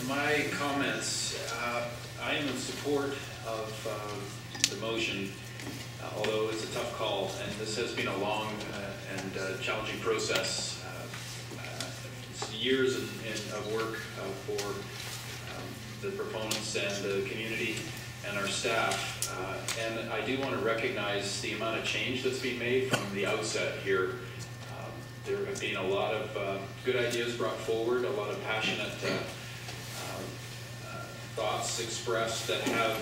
My comments, I am in support of the motion, although it's a tough call, and this has been a long and challenging process. It's years of work for the proponents and the community and our staff, and I do want to recognize the amount of change that's been made from the outset here. There have been a lot of good ideas brought forward, a lot of passionate thoughts expressed that have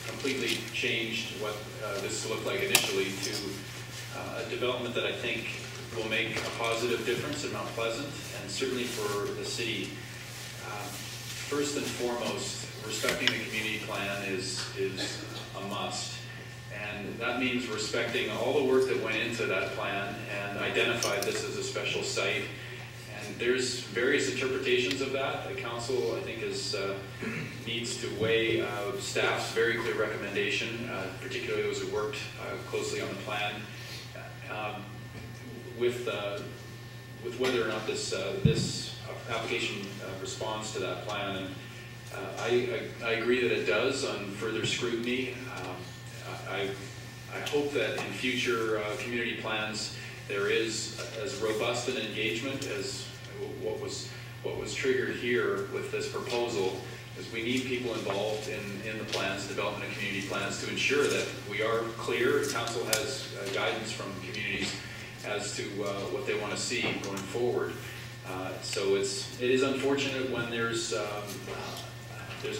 completely changed what this looked like initially to a development that I think will make a positive difference in Mount Pleasant and certainly for the city. First and foremost, respecting the community plan is a must. And that means respecting all the work that went into that plan and identified this as a special site. And there's various interpretations of that. The council, I think, needs to weigh staff's very clear recommendation, particularly those who worked closely on the plan, with whether or not this application responds to that plan. And I agree that it does on further scrutiny. I hope that in future community plans there is as robust an engagement as what was triggered here with this proposal, is we need people involved in the plans, development of community plans, to ensure that we are clear. Council has guidance from communities as to what they want to see going forward. So it is unfortunate when there's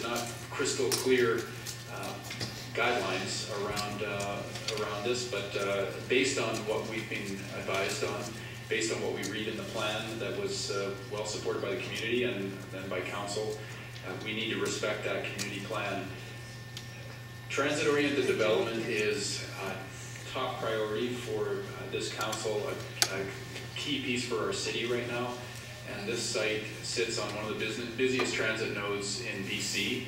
not crystal clear guidelines around this, but based on what we've been advised on, based on what we read in the plan that was well supported by the community and then by council, we need to respect that community plan. Transit-oriented development is a top priority for this council, a key piece for our city right now, and this site sits on one of the busiest transit nodes in BC.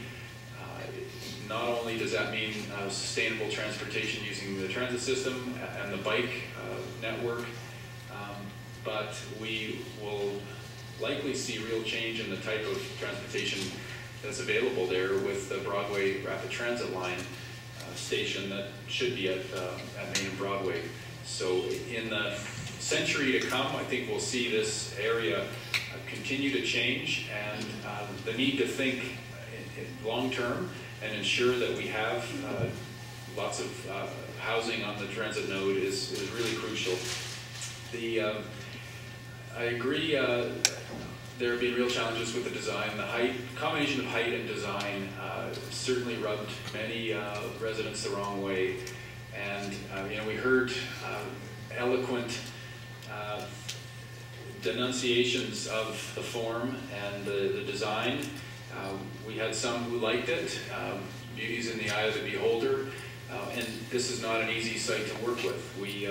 Not only does that mean sustainable transportation using the transit system and the bike network, but we will likely see real change in the type of transportation that's available there with the Broadway Rapid Transit line station that should be at Main and Broadway. So in the century to come, I think we'll see this area continue to change, and the need to think long term and ensure that we have lots of housing on the transit node is really crucial. I agree there have been real challenges with the design. The combination of height and design certainly rubbed many residents the wrong way. And we heard eloquent denunciations of the form and the design. We had some who liked it. Beauty's in the eye of the beholder, and this is not an easy site to work with. We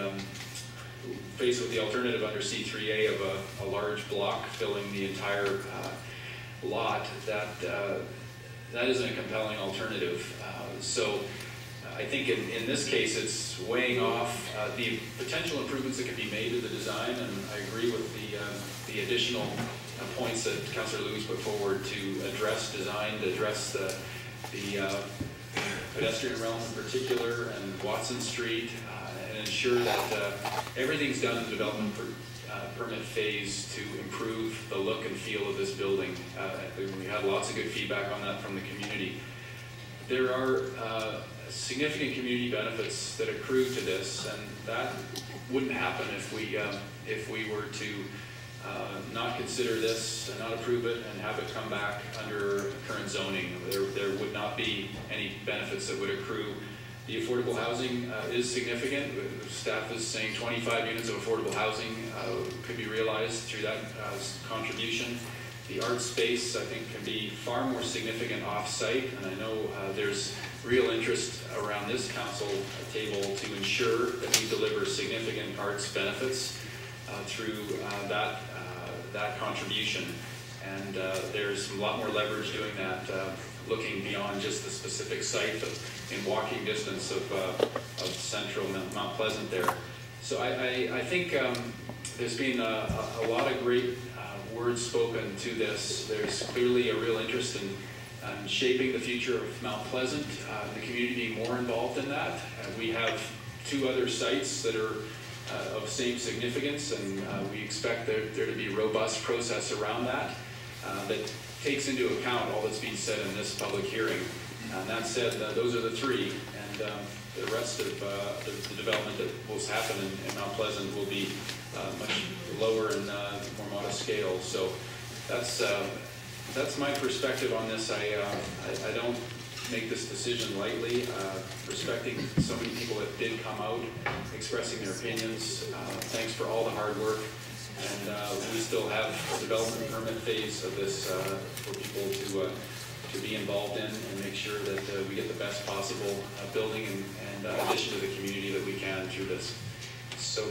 faced with the alternative under C3A of a large block filling the entire lot. That isn't a compelling alternative. So I think in this case it's weighing off the potential improvements that can be made to the design, and I agree with the additional points that Councillor Lewis put forward to address design, to address the pedestrian realm in particular, and Watson Street, and ensure that everything's done in the development permit phase to improve the look and feel of this building. We had lots of good feedback on that from the community. There are significant community benefits that accrue to this, and that wouldn't happen if we were to not consider this and not approve it and have it come back under current zoning. There would not be any benefits that would accrue. The affordable housing is significant. The staff is saying 25 units of affordable housing could be realized through that contribution. The art space, I think, can be far more significant off-site, and I know there's real interest around this council table to ensure that we deliver significant arts benefits through that contribution. And there's a lot more leverage doing that, looking beyond just the specific site, but in walking distance of central Mount Pleasant there. So I think there's been a lot of great words spoken to this. There's clearly a real interest in shaping the future of Mount Pleasant, the community being more involved in that. We have 2 other sites that are of same significance, and we expect there to be a robust process around that that takes into account all that's being said in this public hearing. And that said, those are the 3, and the rest of the development that will happen in Mount Pleasant will be much lower and more modest scale. So that's my perspective on this. I don't make this decision lightly, respecting so many people that did come out expressing their opinions. Thanks for all the hard work. And we still have a development permit phase of this for people to be involved in and make sure that we get the best possible building and addition to the community that we can through this. So.